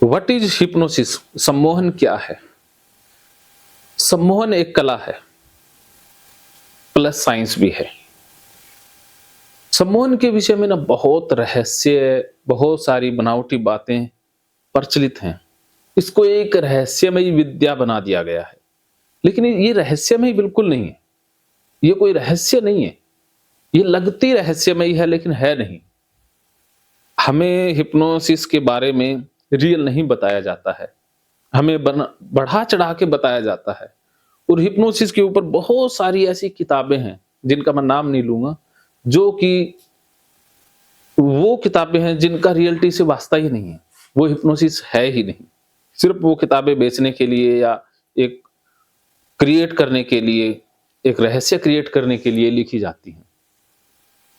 What is hypnosis? सम्मोहन क्या है? सम्मोहन एक कला है प्लस साइंस भी है। सम्मोहन के विषय में ना बहुत रहस्य, बहुत सारी बनावटी बातें प्रचलित हैं। इसको एक रहस्यमयी विद्या बना दिया गया है, लेकिन ये रहस्यमयी बिल्कुल नहीं है। ये कोई रहस्य नहीं है, ये लगती रहस्यमयी है लेकिन है नहीं। हमें हिप्नोसिस के बारे में रियल नहीं बताया जाता है, हमें बढ़ा चढ़ा के बताया जाता है। और हिप्नोसिस के ऊपर बहुत सारी ऐसी किताबें हैं जिनका मैं नाम नहीं लूंगा, जो कि वो किताबें हैं जिनका रियलिटी से वास्ता ही नहीं है, वो हिप्नोसिस है ही नहीं। सिर्फ वो किताबें बेचने के लिए या एक क्रिएट करने के लिए, एक रहस्य क्रिएट करने के लिए लिखी जाती हैं।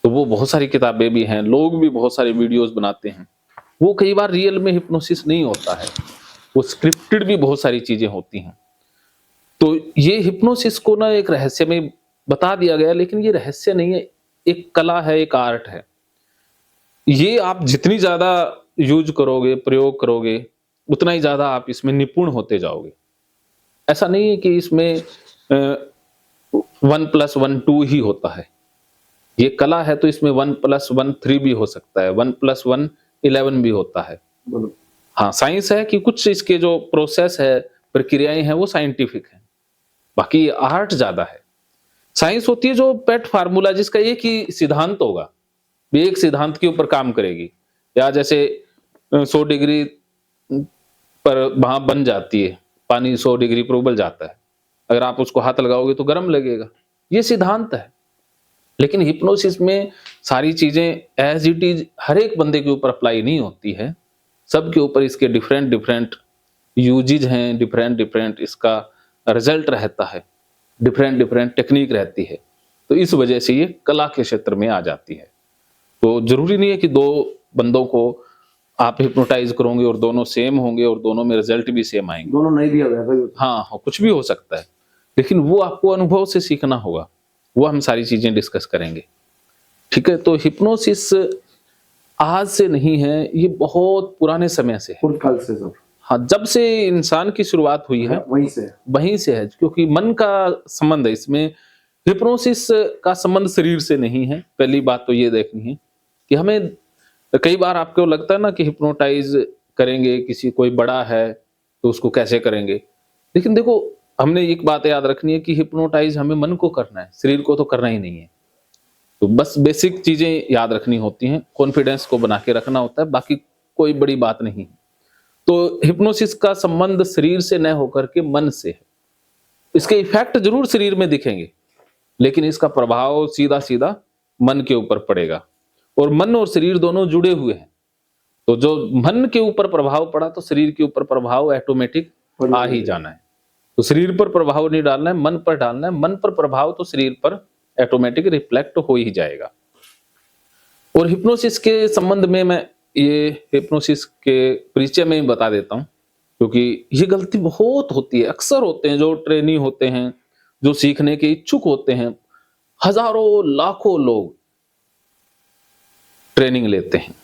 तो वो बहुत सारी किताबें भी हैं, लोग भी बहुत सारे वीडियोस बनाते हैं। वो कई बार रियल में हिप्नोसिस नहीं होता है, वो स्क्रिप्टेड भी बहुत सारी चीजें होती हैं। तो ये हिप्नोसिस को ना एक रहस्य में बता दिया गया, लेकिन ये रहस्य नहीं है, एक कला है, एक आर्ट है। ये आप जितनी ज्यादा यूज करोगे, प्रयोग करोगे, उतना ही ज्यादा आप इसमें निपुण होते जाओगे। ऐसा नहीं है कि इसमें 1+1 2 ही होता है। ये कला है तो इसमें 1+1 3 भी हो सकता है, 1+1 11 भी होता है। हाँ, साइंस है कि कुछ इसके जो प्रोसेस है, प्रक्रियाएं हैं, वो साइंटिफिक है, बाकी आर्ट ज्यादा है। साइंस होती है जो पेट फार्मूला, जिसका एक ही सिद्धांत होगा, एक सिद्धांत के ऊपर काम करेगी। या जैसे 100 डिग्री पर वहां बन जाती है, पानी 100 डिग्री पर उबल जाता है, अगर आप उसको हाथ लगाओगे तो गर्म लगेगा, ये सिद्धांत है। लेकिन हिप्नोसिस में सारी चीजें एज इट इज हर एक बंदे के ऊपर अप्लाई नहीं होती है, सबके ऊपर इसके डिफरेंट डिफरेंट यूजेज हैं, डिफरेंट डिफरेंट इसका रिजल्ट रहता है, डिफरेंट डिफरेंट टेक्निक रहती है। तो इस वजह से ये कला के क्षेत्र में आ जाती है। तो जरूरी नहीं है कि दो बंदों को आप हिप्नोटाइज करोगे और दोनों सेम होंगे और दोनों में रिजल्ट भी सेम आएंगे, दोनों नहीं भी होगा। हाँ, कुछ भी हो सकता है, लेकिन वो आपको अनुभव से सीखना होगा। वो हम सारी चीजें डिस्कस करेंगे, ठीक है। तो हिप्नोसिस आज से नहीं है, ये बहुत पुराने समय से है, कल से सब। हाँ, जब से इंसान की शुरुआत हुई है वहीं से है, क्योंकि मन का संबंध है इसमें। हिप्नोसिस का संबंध शरीर से नहीं है। पहली बात तो ये देखनी है कि हमें कई बार आपको लगता है ना कि हिप्नोटाइज करेंगे, किसी कोई बड़ा है तो उसको कैसे करेंगे, लेकिन देखो हमने एक बात याद रखनी है कि हिप्नोटाइज हमें मन को करना है, शरीर को तो करना ही नहीं है। तो बस बेसिक चीजें याद रखनी होती हैं, कॉन्फिडेंस को बना के रखना होता है, बाकी कोई बड़ी बात नहीं है। तो हिप्नोसिस का संबंध शरीर से न होकर के मन से है। इसके इफेक्ट जरूर शरीर में दिखेंगे, लेकिन इसका प्रभाव सीधा सीधा मन के ऊपर पड़ेगा, और मन और शरीर दोनों जुड़े हुए हैं। तो जो मन के ऊपर प्रभाव पड़ा तो शरीर के ऊपर प्रभाव ऑटोमेटिक आ ही जाना है। तो शरीर पर प्रभाव नहीं डालना है, मन पर डालना है। मन पर प्रभाव तो शरीर पर ऑटोमेटिक रिफ्लेक्ट हो ही जाएगा। और हिप्नोसिस के संबंध में मैं ये हिप्नोसिस के परिचय में ही बता देता हूं, क्योंकि ये गलती बहुत होती है। अक्सर होते हैं जो ट्रेनी होते हैं, जो सीखने के इच्छुक होते हैं, हजारों लाखों लोग ट्रेनिंग लेते हैं,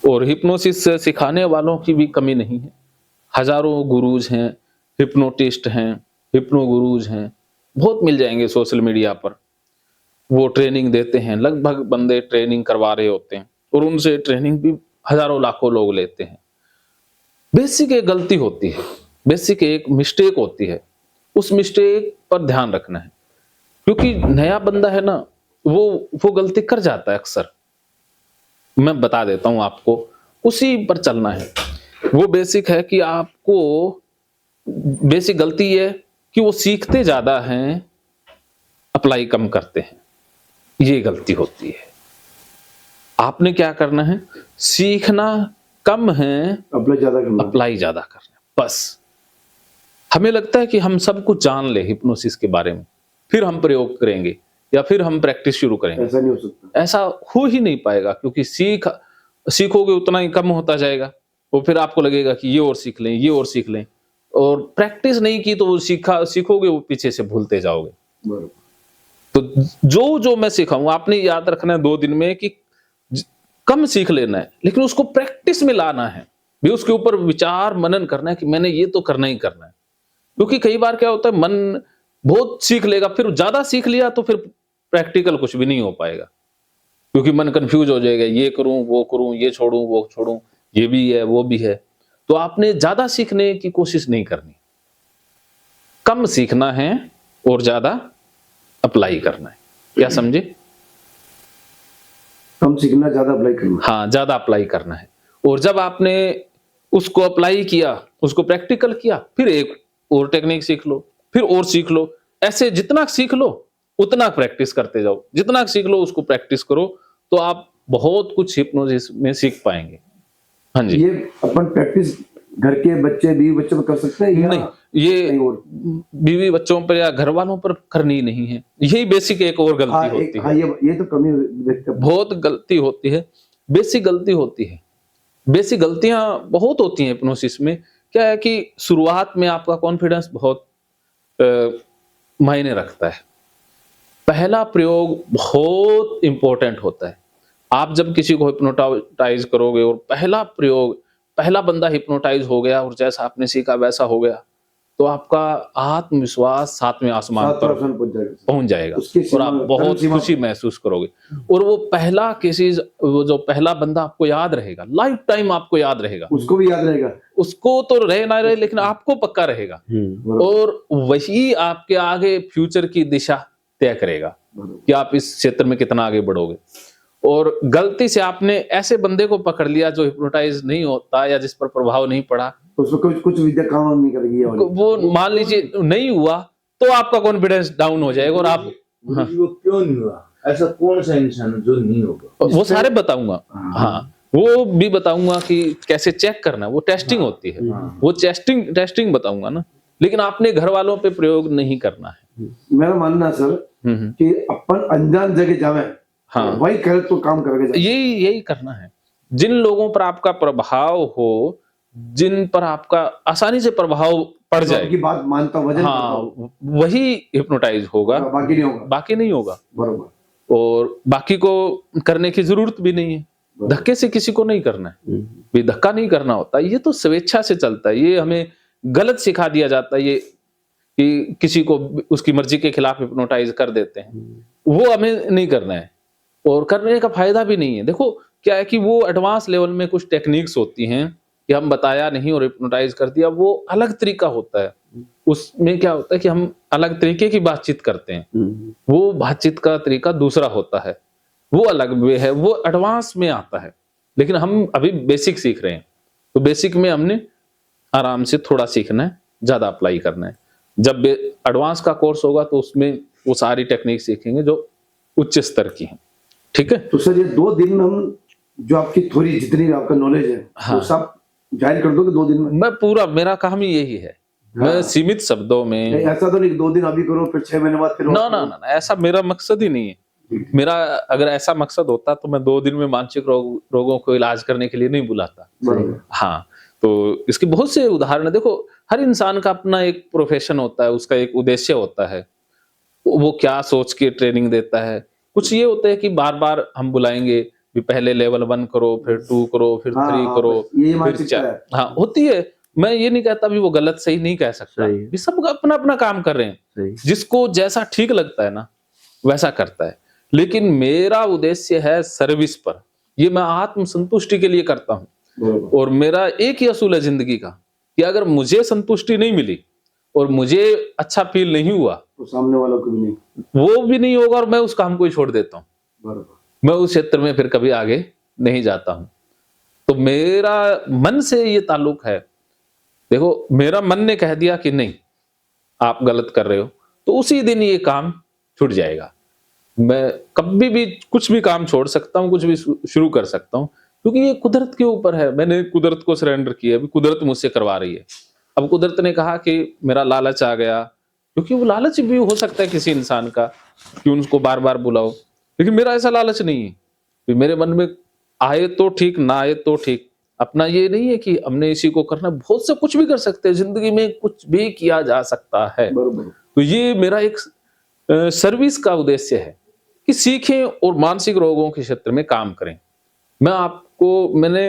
और हिप्नोसिस सिखाने वालों की भी कमी नहीं है। हजारों गुरुज हैं, हिप्नोटिस्ट हैं, हिप्नो गुरुज हैं, बहुत मिल जाएंगे सोशल मीडिया पर। वो ट्रेनिंग देते हैं, लगभग बंदे ट्रेनिंग करवा रहे होते हैं, और उनसे ट्रेनिंग भी हजारों लाखों लोग लेते हैं। बेसिक एक गलती होती है, बेसिक एक मिस्टेक होती है, उस मिस्टेक पर ध्यान रखना है। क्योंकि नया बंदा है ना, वो गलती कर जाता है अक्सर। मैं बता देता हूं आपको, उसी पर चलना है। वो बेसिक है कि आपको, बेसिक गलती है कि वो सीखते ज्यादा हैं, अप्लाई कम करते हैं, ये गलती होती है। आपने क्या करना है, सीखना कम है, अप्लाई ज्यादा करना, बस। हमें लगता है कि हम सब कुछ जान ले हिप्नोसिस के बारे में, फिर हम प्रयोग करेंगे या फिर हम प्रैक्टिस शुरू करेंगे। ऐसा नहीं हो सकता, ऐसा हो ही नहीं पाएगा, क्योंकि सीखोगे उतना ही कम होता जाएगा, और फिर आपको लगेगा कि ये और सीख लें, ये और सीख लें, और प्रैक्टिस नहीं की तो वो सीखोगे वो पीछे से भूलते जाओगे। तो जो मैं सिखाऊंगा आपने याद रखना है 2 दिन में, कि कम सीख लेना है, लेकिन उसको प्रैक्टिस में लाना है। भी उसके ऊपर विचार मनन करना है कि मैंने ये तो करना ही करना है। क्योंकि कई बार क्या होता है, मन बहुत सीख लेगा, फिर ज्यादा सीख लिया तो फिर प्रैक्टिकल कुछ भी नहीं हो पाएगा, क्योंकि मन कंफ्यूज हो जाएगा, ये करूं वो करूं, ये छोड़ूं वो छोड़ूं, ये भी है वो भी है। तो आपने ज्यादा सीखने की कोशिश नहीं करनी, कम सीखना है और ज्यादा अप्लाई करना है। क्या समझे? कम सीखना, ज्यादा अप्लाई करना। हाँ, ज्यादा अप्लाई करना है। और जब आपने उसको अप्लाई किया, उसको प्रैक्टिकल किया, फिर एक और टेक्निक सीख लो, फिर और सीख लो। ऐसे जितना सीख लो उतना प्रैक्टिस करते जाओ, जितना सीख लो उसको प्रैक्टिस करो, तो आप बहुत कुछ हिप्नोसिस में सीख पाएंगे। हाँ जी। ये अपन प्रैक्टिस घर के बच्चे, बीवी बच्चों पर कर सकते हैं या नहीं, ये कहीं और? बीवी बच्चों पर या घर वालों पर करनी नहीं है। यही बेसिक एक और गलती होती है। ये तो कमी देखते हैं। बहुत गलती होती है, बेसिक गलती होती है। बेसिक गलतियां बहुत होती हैं हिप्नोसिस में। क्या है कि शुरुआत में आपका कॉन्फिडेंस बहुत मायने रखता है। पहला प्रयोग बहुत इंपॉर्टेंट होता है। आप जब किसी को हिप्नोटाइज करोगे और पहला प्रयोग, पहला बंदा हिप्नोटाइज हो गया और जैसा आपने सीखा वैसा हो गया, तो आपका आत्मविश्वास सातवें आसमान पर पहुंच जाएगा और आप बहुत खुशी महसूस करोगे। और वो पहला केसेस, वो जो पहला बंदा आपको याद रहेगा, लाइफ टाइम आपको याद रहेगा। उसको भी याद रहेगा, उसको तो रहे ना रहे, लेकिन आपको पक्का रहेगा। और वही आपके आगे फ्यूचर की दिशा तय करेगा कि आप इस क्षेत्र में कितना आगे बढ़ोगे। और गलती से आपने ऐसे बंदे को पकड़ लिया जो हिप्नोटाइज नहीं होता या जिस पर प्रभाव नहीं पड़ा, तो उसको कुछ विद्या काम नहीं करेगी, वो मान लीजिए नहीं हुआ, तो आपका कॉन्फिडेंस डाउन हो जाएगा। और आप हाँ। वो क्यों नहीं हुआ? ऐसा कौन सा इंसान जो नहीं होगा? वो सारे बताऊंगा। हाँ, वो भी बताऊंगा कि कैसे चेक करना है, वो टेस्टिंग होती है। वो टेस्टिंग बताऊंगा ना, लेकिन आपने घर वालों पे प्रयोग नहीं करना है। मेरा मानना है सर कि अपन अनजान जगह जावे, हाँ, वही करे तो काम करके यही करना है। जिन लोगों पर आपका प्रभाव हो, जिन पर आपका आसानी से प्रभाव पड़ जाए, की बात मानता हूं, वजन हाँ, वही हिप्नोटाइज होगा, बाकी नहीं होगा। बाकी नहीं होगा। बरोबर। और बाकी को करने की जरूरत भी नहीं है। धक्के से किसी को नहीं करना है, भी धक्का नहीं करना होता। ये तो स्वेच्छा से चलता है। ये हमें गलत सिखा दिया जाता है, ये कि किसी को उसकी मर्जी के खिलाफ हिप्नोटाइज कर देते हैं। वो हमें नहीं करना है और करने का फायदा भी नहीं है। देखो क्या है कि वो एडवांस लेवल में कुछ टेक्निक्स होती हैं कि हम बताया नहीं और हिप्नोटाइज कर दिया, वो अलग तरीका होता है। उसमें क्या होता है कि हम अलग तरीके की बातचीत करते हैं, वो बातचीत का तरीका दूसरा होता है, वो अलग वे है, वो एडवांस में आता है। लेकिन हम अभी बेसिक सीख रहे हैं, तो बेसिक में हमने आराम से थोड़ा सीखना है, ज्यादा अप्लाई करना है। जब एडवांस का कोर्स होगा तो उसमें वो सारी टेक्निक सीखेंगे जो उच्च स्तर की हैं। ठीक है? तो सर ये 2 दिन में हम जो आपकी थोड़ी जितनी आपका नॉलेज है, हाँ, वो सब जाहिर कर दोगे 2 दिन में? मैं पूरा, मेरा काम ही यही है। हाँ। मैं सीमित शब्दों में, ऐसा तो नहीं 2 दिन अभी करो फिर 6 महीने बाद फिर ना ना ना, ऐसा मेरा मकसद ही नहीं है। मेरा अगर ऐसा मकसद होता तो मैं 2 दिन में मानसिक रोगों को इलाज करने के लिए नहीं बुलाता। हाँ, तो इसके बहुत से उदाहरण है। देखो, हर इंसान का अपना एक प्रोफेशन होता है, उसका एक उद्देश्य होता है, वो क्या सोच के ट्रेनिंग देता है। कुछ ये होता है कि बार बार हम बुलाएंगे भी पहले लेवल 1 करो, फिर 2 करो, फिर 3 करो, फिर 4। हाँ, होती है। मैं ये नहीं कहता भी वो गलत सही नहीं कह सकता, भी सब अपना अपना काम कर रहे हैं, जिसको जैसा ठीक लगता है ना वैसा करता है। लेकिन मेरा उद्देश्य है सर्विस पर, ये मैं आत्म संतुष्टि के लिए करता हूँ। और मेरा एक ही असूल है जिंदगी का कि अगर मुझे संतुष्टि नहीं मिली और मुझे अच्छा फील नहीं हुआ तो सामने वालों को भी नहीं, वो भी नहीं होगा, और मैं उस काम को ही छोड़ देता हूँ। मैं उस क्षेत्र में फिर कभी आगे नहीं जाता हूं। तो मेरा मन से ये ताल्लुक है। देखो, मेरा मन ने कह दिया कि नहीं आप गलत कर रहे हो, तो उसी दिन ये काम छूट जाएगा। मैं कभी भी कुछ भी काम छोड़ सकता हूं, कुछ भी शुरू कर सकता हूं, क्योंकि ये कुदरत के ऊपर है। मैंने कुदरत को सरेंडर किया, अभी कुदरत मुझसे करवा रही है। अब कुदरत ने कहा कि मेरा लालच आ गया, क्योंकि वो लालच भी हो सकता है किसी इंसान का कि उनको बार बार बुलाओ, लेकिन मेरा ऐसा लालच नहीं है। मेरे मन में आए तो ठीक, ना आए तो ठीक। अपना ये नहीं है कि हमने इसी को करना, बहुत से कुछ भी कर सकते हैं जिंदगी में, कुछ भी किया जा सकता है। तो ये मेरा एक सर्विस का उद्देश्य है कि सीखें और मानसिक रोगों के क्षेत्र में काम करें। मैंने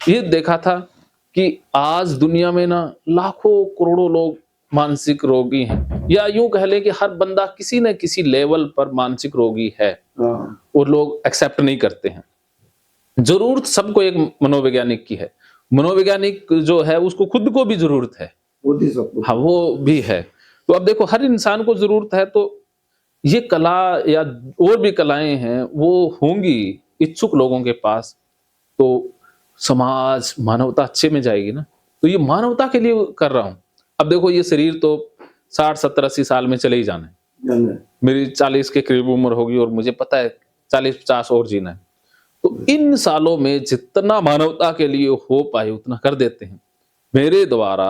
ये देखा था कि आज दुनिया में ना लाखों करोड़ों लोग मानसिक रोगी हैं, या यूं कह लें कि हर बंदा किसी न किसी लेवल पर मानसिक रोगी है, हाँ, और लोग एक्सेप्ट नहीं करते हैं। जरूरत सबको एक मनोवैज्ञानिक की है, मनोवैज्ञानिक जो है उसको खुद को भी जरूरत है। वो थी सबको। हाँ, वो भी है। तो अब देखो, हर इंसान को जरूरत है, तो ये कला या और भी कलाएं हैं वो होंगी इच्छुक लोगों के पास, तो समाज मानवता अच्छे में जाएगी ना। तो ये मानवता के लिए कर रहा हूं। अब देखो, ये शरीर तो 60 70 80 साल में चले ही जाना है। जाना है। मेरी 40 के करीब उम्र होगी, और मुझे पता है 40 50 और जीना है। तो इन सालों में जितना मानवता के लिए हो पाए उतना कर देते हैं। मेरे द्वारा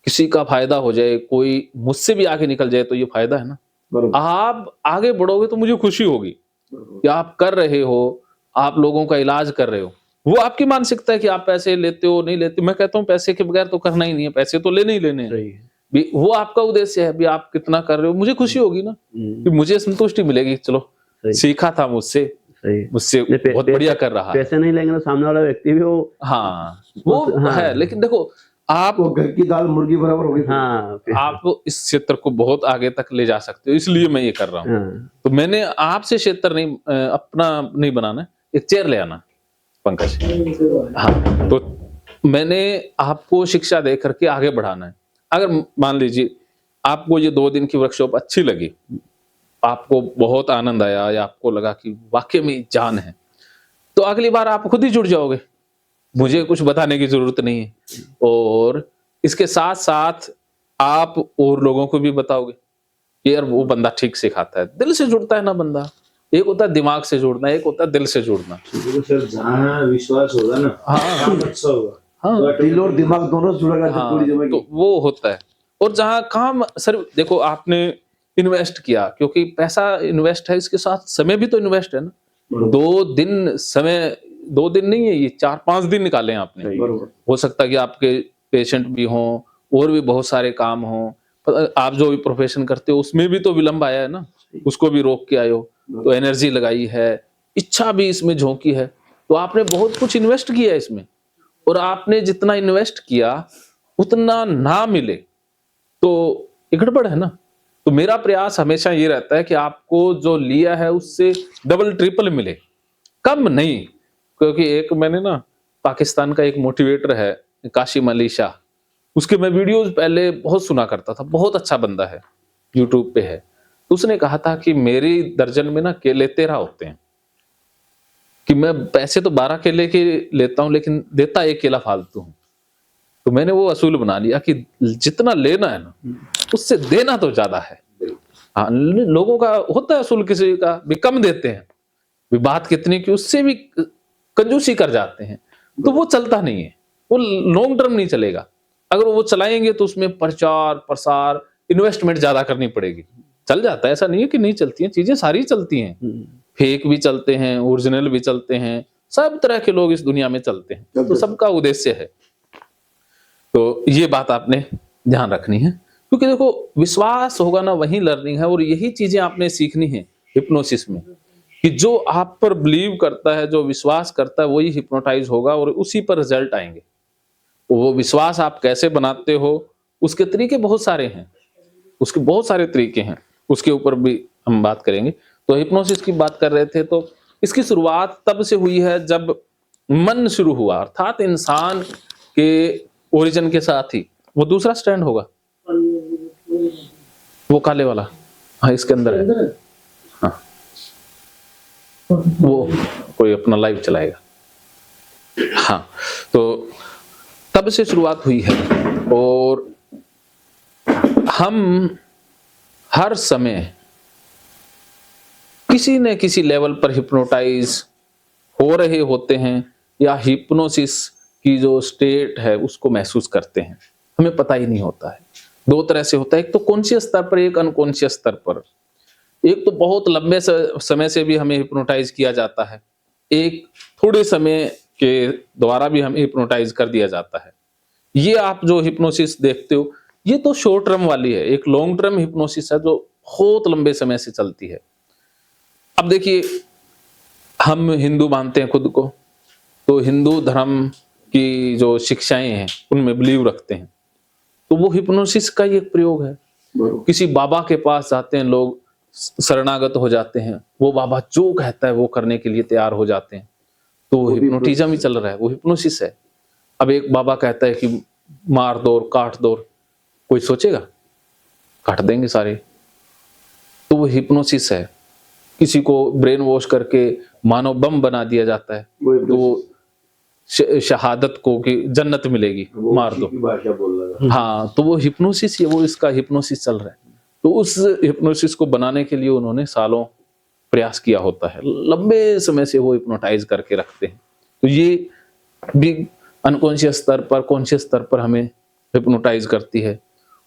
किसी का फायदा हो जाए, कोई मुझसे भी आगे निकल जाए, तो ये फायदा है ना। बरोबर। आप आगे बढ़ोगे तो मुझे खुशी होगी कि आप कर रहे हो, आप लोगों का इलाज कर रहे हो। वो आपकी मानसिकता है कि आप पैसे लेते हो नहीं लेते। मैं कहता हूँ पैसे के बगैर तो करना ही नहीं है, पैसे तो लेने ही लेने हैं। सही है। वो आपका उद्देश्य है भी, आप कितना कर रहे हो, मुझे खुशी होगी ना, कि मुझे संतुष्टि मिलेगी। चलो, सही। सीखा था मुझसे सही। मुझसे नहीं, बहुत बढ़िया कर रहा है। पैसे नहीं लेंगे तो सामने वाला व्यक्ति भी वो हाँ, वो हाँ। है। लेकिन देखो, आप वो घर की दाल मुर्गी बराबर होगी। हाँ आप इस क्षेत्र को बहुत आगे तक ले जा सकते हो, इसलिए मैं ये कर रहा हूँ। हाँ, तो मैंने आपसे क्षेत्र नहीं अपना नहीं बनाना, एक चेयर ले आना पंकज। हाँ, तो मैंने आपको शिक्षा दे करके आगे बढ़ाना है। अगर मान लीजिए आपको ये 2 दिन की वर्कशॉप अच्छी लगी, आपको बहुत आनंद आया, या आपको लगा कि वाकई में जान है, तो अगली बार आप खुद ही जुड़ जाओगे, मुझे कुछ बताने की जरूरत नहीं है। और इसके साथ साथ आप और लोगों को भी बताओगे कि यार वो बंदा ठीक सिखाता है, दिल से जुड़ता है ना बंदा। एक होता है दिमाग से जुड़ना, एक होता है दिल से जुड़ना। तो सर जहाँ विश्वास होगा ना, हाँ। काम अच्छा होगा। हाँ, तो दिल और दिमाग दोनों जुड़ेगा जब हाँ, पूरी जमेगी। तो वो होता है। और जहाँ काम, सर देखो, आपने इन्वेस्ट किया, क्योंकि पैसा इन्वेस्ट है, इसके साथ समय भी तो इन्वेस्ट है ना। 2 दिन समय, 2 दिन नहीं है, ये 4 5 दिन निकाले हैं आपने। बरोबर। हो सकता है कि आपके पेशेंट भी हों, और भी बहुत सारे काम हों, आप जो भी प्रोफेशन करते हो उसमें भी तो विलंब आया है ना, उसको भी रोक के आए हो, तो एनर्जी लगाई है, इच्छा भी इसमें झोंकी है, तो आपने बहुत कुछ इन्वेस्ट किया है इसमें। और आपने जितना इन्वेस्ट किया उतना ना मिले तो ये गड़बड़ है ना। तो मेरा प्रयास हमेशा ये रहता है कि आपको जो लिया है उससे डबल ट्रिपल मिले, कम नहीं। क्योंकि एक मैंने ना, पाकिस्तान का एक मोटिवेटर है काशिम अली शाह, उसके मैं वीडियोस पहले बहुत सुना करता था, बहुत अच्छा बंदा है, यूट्यूब पे है। तो उसने कहा था कि मेरी दर्जन में ना केले 13 होते हैं, कि मैं पैसे तो 12 केले के लेता हूं, लेकिन देता 1 केला फालतू हूं। तो मैंने वो असूल बना लिया कि जितना लेना है ना, उससे देना तो ज्यादा है। हाँ, लोगों का होता है असूल, किसी का भी कम देते हैं, भी बात कितनी की उससे भी कंजूसी कर जाते हैं, तो वो चलता नहीं है, वो लॉन्ग टर्म नहीं चलेगा। अगर वो चलाएंगे तो उसमें प्रचार प्रसार इन्वेस्टमेंट ज्यादा करनी पड़ेगी। चल जाता है, ऐसा नहीं है कि नहीं चलती हैं, चीजें सारी चलती हैं, फेक भी चलते हैं, ओरिजिनल भी चलते हैं, सब तरह के लोग इस दुनिया में चलते हैं, तो सबका उद्देश्य है। तो ये बात आपने ध्यान रखनी है, क्योंकि देखो विश्वास होगा ना, वही लर्निंग है। और यही चीजें आपने सीखनी है हिप्नोसिस में, कि जो आप पर बिलीव करता है, जो विश्वास करता है, वही हिप्नोटाइज होगा और उसी पर रिजल्ट आएंगे। वो विश्वास आप कैसे बनाते हो, उसके तरीके बहुत सारे हैं, उसके बहुत सारे तरीके हैं, उसके ऊपर भी हम बात करेंगे। तो हिप्नोसिस की बात कर रहे थे, तो इसकी शुरुआत तब से हुई है जब मन शुरू हुआ, अर्थात इंसान के ओरिजिन के साथ ही। वो दूसरा स्टैंड होगा, वो काले वाला, हाँ इसके अंदर है, हाँ वो कोई अपना लाइव चलाएगा। हाँ, तो तब से शुरुआत हुई है, और हम हर समय किसी न किसी लेवल पर हिप्नोटाइज हो रहे होते हैं, या हिप्नोसिस की जो स्टेट है उसको महसूस करते हैं, हमें पता ही नहीं होता है। 2 तरह से होता है, एक तो कॉन्शियस स्तर पर, एक अनकॉन्शियस स्तर पर। एक तो बहुत लंबे समय से भी हमें हिप्नोटाइज किया जाता है, एक थोड़े समय के द्वारा भी हमें हिप्नोटाइज कर दिया जाता है। ये आप जो हिप्नोसिस देखते हो, ये तो शॉर्ट टर्म वाली है। एक लॉन्ग टर्म हिप्नोसिस है जो बहुत लंबे समय से चलती है। अब देखिए, हम हिंदू मानते हैं खुद को, तो हिंदू धर्म की जो शिक्षाएं हैं उनमें बिलीव रखते हैं, तो वो हिप्नोसिस का ही एक प्रयोग है। बरोबर किसी बाबा के पास जाते हैं लोग, शरणागत हो जाते हैं, वो बाबा जो कहता है वो करने के लिए तैयार हो जाते हैं, तो वो वो भी हिप्नोटिज्म ही hypnosis चल रहा है, वो हिप्नोसिस है। अब एक बाबा कहता है कि मार दो और काट दो, कोई सोचेगा? काट देंगे सारे। तो वो हिप्नोसिस है। किसी को ब्रेन वॉश करके मानव बम बना दिया जाता है, वो तो वो शहादत को कि जन्नत मिलेगी, वो मार उसी दो। की भाषा बोल रहा हाँ, तो वो हिप्नोसिस ही है, वो इसका हिप्नोसिस चल रहा है। तो उस हिप्नोसिस को बनाने के लिए उन्होंने सालों प्रयास किया होता है, लंबे समय से वो हिप्नोटाइज करके रखते हैं। तो ये भी अनकॉन्शियस स्तर पर, कॉन्शियस स्तर पर हमें हिप्नोटाइज करती है।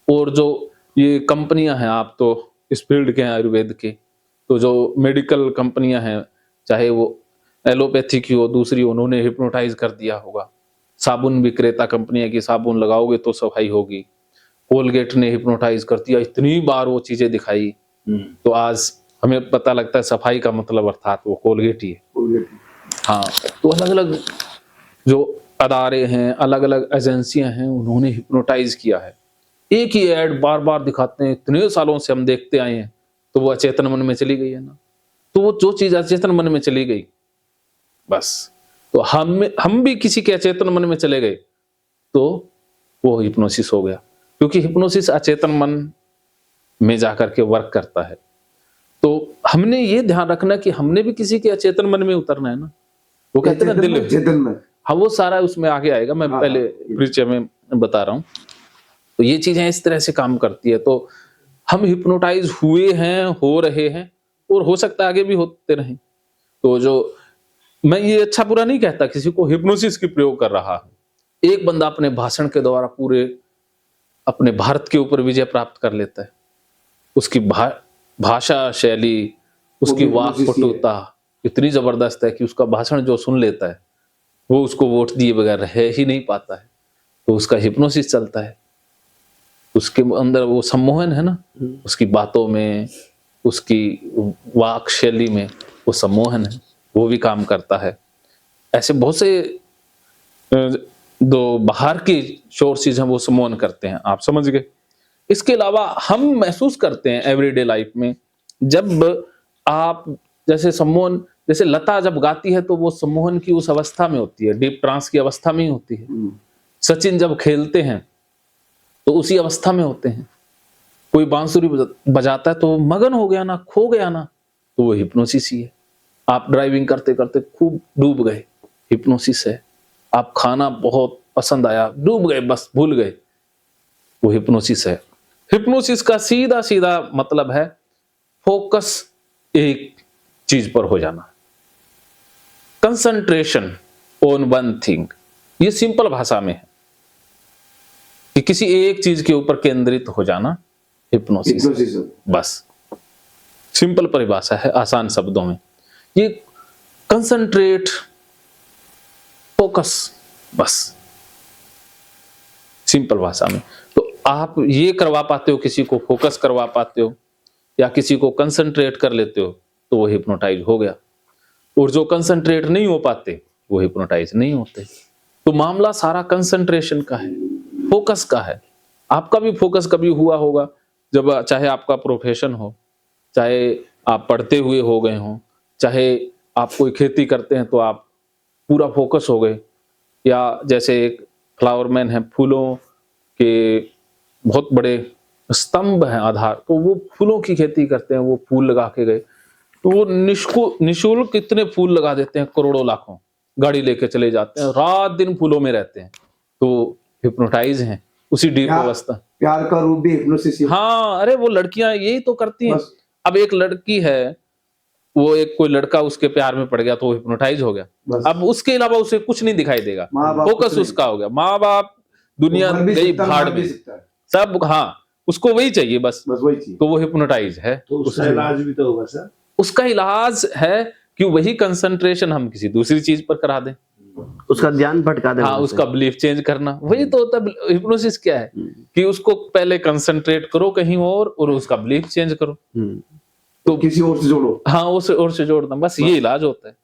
और जो ये कंपनियां हैं, आप तो इस फील्ड के हैं आयुर्वेद के, तो जो मेडिकल कंपनियां हैं, चाहे वो एलोपैथी की हो, दूसरी, उन्होंने हिप्नोटाइज कर दिया होगा। साबुन विक्रेता कंपनियां की साबुन लगाओगे तो सफाई होगी, कोलगेट ने हिप्नोटाइज कर दिया, इतनी बार वो चीजें दिखाई, तो आज हमें पता लगता है सफाई का मतलब अर्थात वो कोलगेट ही है। Colgate. हाँ, तो अलग अलग जो अदारे हैं, अलग अलग एजेंसियां हैं, उन्होंने हिप्नोटाइज किया है। एक ही ऐड बार बार दिखाते हैं, इतने सालों से हम देखते आए हैं, तो वो अचेतन मन में चली गई है ना। तो वो जो चीज अचेतन मन में चली गई, बस, तो हम भी किसी के अचेतन मन में चले गए, तो वो हिप्नोसिस हो गया। क्योंकि हिप्नोसिस अचेतन मन में जाकर के वर्क करता है। तो हमने ये ध्यान रखना कि हमने भी किसी के अचेतन मन में उतरना है ना। वो कहते हैं ना, दिल, चेतन में हाँ, वो सारा उसमें आगे आएगा, मैं हाँ, पहले हाँ। परिचय में बता रहा हूं। तो ये चीजें इस तरह से काम करती है। तो हम हिप्नोटाइज हुए हैं, हो रहे हैं, और हो सकता है आगे भी होते रहें। तो जो मैं ये अच्छा बुरा नहीं कहता किसी को हिप्नोसिस की प्रयोग कर रहा है। एक बंदा अपने भाषण के द्वारा पूरे अपने भारत के ऊपर विजय प्राप्त कर लेता है। उसकी भाषा शैली, उसकी भी वाक hypnosis ही है। पटुता इतनी जबरदस्त है कि उसका भाषण जो सुन लेता है वो उसको वोट दिए बगैर रह ही नहीं पाता है। तो उसका हिप्नोसिस चलता है, उसके अंदर वो सम्मोहन है ना, उसकी बातों में, उसकी वाक शैली में वो सम्मोहन है, वो भी काम करता है। ऐसे बहुत से दो बाहर की सोर्सेज हैं, वो सम्मोहन करते हैं, आप समझ गए। इसके अलावा हम महसूस करते हैं एवरीडे लाइफ में, जब आप जैसे सम्मोहन, जैसे लता जब गाती है तो वो सम्मोहन की उस अवस्था में होती है, डीप ट्रांस की अवस्था में ही होती है। सचिन जब खेलते हैं तो उसी अवस्था में होते हैं। कोई बांसुरी बजाता है तो वो मगन हो गया ना, खो गया ना, तो वो हिप्नोसिस ही है। आप ड्राइविंग करते करते खूब डूब गए, हिप्नोसिस है। आप खाना बहुत पसंद आया, डूब गए, बस भूल गए, वो हिप्नोसिस है। हिप्नोसिस का सीधा सीधा मतलब है फोकस एक चीज पर हो जाना, कंसंट्रेशन ऑन वन थिंग। ये सिंपल भाषा में है कि किसी एक चीज के ऊपर केंद्रित हो जाना हिप्नोसिस, बस सिंपल परिभाषा है, आसान शब्दों में। ये कंसंट्रेट, फोकस, बस सिंपल भाषा में। तो आप ये करवा पाते हो, किसी को फोकस करवा पाते हो या किसी को कंसंट्रेट कर लेते हो, तो वो हिप्नोटाइज हो गया। और जो कंसंट्रेट नहीं हो पाते वो हिप्नोटाइज नहीं होते। तो मामला सारा कंसंट्रेशन का है, फोकस का है। आपका भी फोकस कभी हुआ होगा, जब चाहे आपका प्रोफेशन हो, चाहे आप पढ़ते हुए हो गए हो, चाहे आप कोई खेती करते हैं तो आप पूरा फोकस हो गए, या जैसे एक फ्लावरमैन है, फूलों के बहुत बड़े स्तंभ हैं आधार, तो वो फूलों की खेती करते हैं, वो फूल लगा के गए, तो वो निशुल्क इतने फूल लगा देते हैं, करोड़ों लाखों, गाड़ी लेके चले जाते हैं, रात दिन फूलों में रहते हैं, तो हिप्नोटाइज हैं उसी डीप अवस्था। प्यार का रूप भी हिप्नोसिस ही है। हाँ, अरे वो लड़कियां यही तो करती हैं। बस। अब एक लड़की है, वो एक कोई लड़का उसके प्यार में पड़ गया तो वो हिप्नोटाइज हो गया। बस। अब उसके अलावा उसे कुछ नहीं दिखाई देगा, माँ बाप फोकस कुछ नहीं। उसका हो गया, माँ बाप दुनिया वो मर भी गई सकता है, भाड़ मर भी में, सकता है। सब, हाँ, उसको वही चाहिए बस, बस वही चीज। तो वो हिप्नोटाइज है। तो उसका इलाज भी तो होगा सर। उसका इलाज है कि वही कंसंट्रेशन हम किसी दूसरी चीज पर करा दें, उसका ध्यान भटका देना। हाँ, उसका बिलीफ चेंज करना, वही तो होता है हिप्नोसिस। क्या है कि उसको पहले कंसंट्रेट करो कहीं और उसका बिलीफ चेंज करो, तो किसी और से जोड़ो। हाँ, उस और से जोड़ना, बस ये इलाज होता है।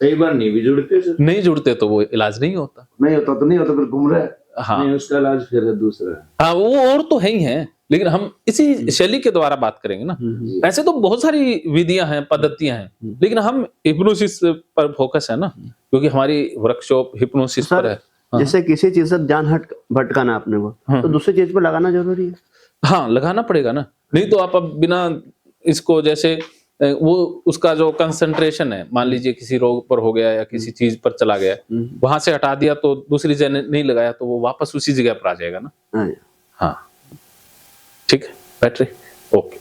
कई बार नहीं भी जुड़ते सर। नहीं जुड़ते तो वो इलाज नहीं होता। नहीं होता तो नहीं होता, फिर घूम रहा है। हाँ नहीं, उसका इलाज फिर दूसरा है। हाँ, वो और तो है ही है, लेकिन हम इसी शैली के द्वारा बात करेंगे ना। जी। ऐसे तो बहुत सारी विधियां हैं, पद्धतियां हैं, लेकिन हम हिप्नोसिस पर फोकस है ना, क्योंकि हमारी वर्कशॉप हिप्नोसिस पर है। हाँ। जैसे किसी चीज से ध्यान भटकाना अपने को, तो दूसरी चीज पर लगाना जरूरी है। हाँ, लगाना पड़ेगा ना, नहीं तो आप अब बिना इसको, जैसे वो उसका जो कंसंट्रेशन है, मान लीजिए किसी रोग पर हो गया या किसी चीज पर चला गया, वहां से हटा दिया तो दूसरी जगह नहीं लगाया तो वो वापस उसी जगह पर आ जाएगा ना। हाँ। हाँ, ठीक है, बैटरी ओके।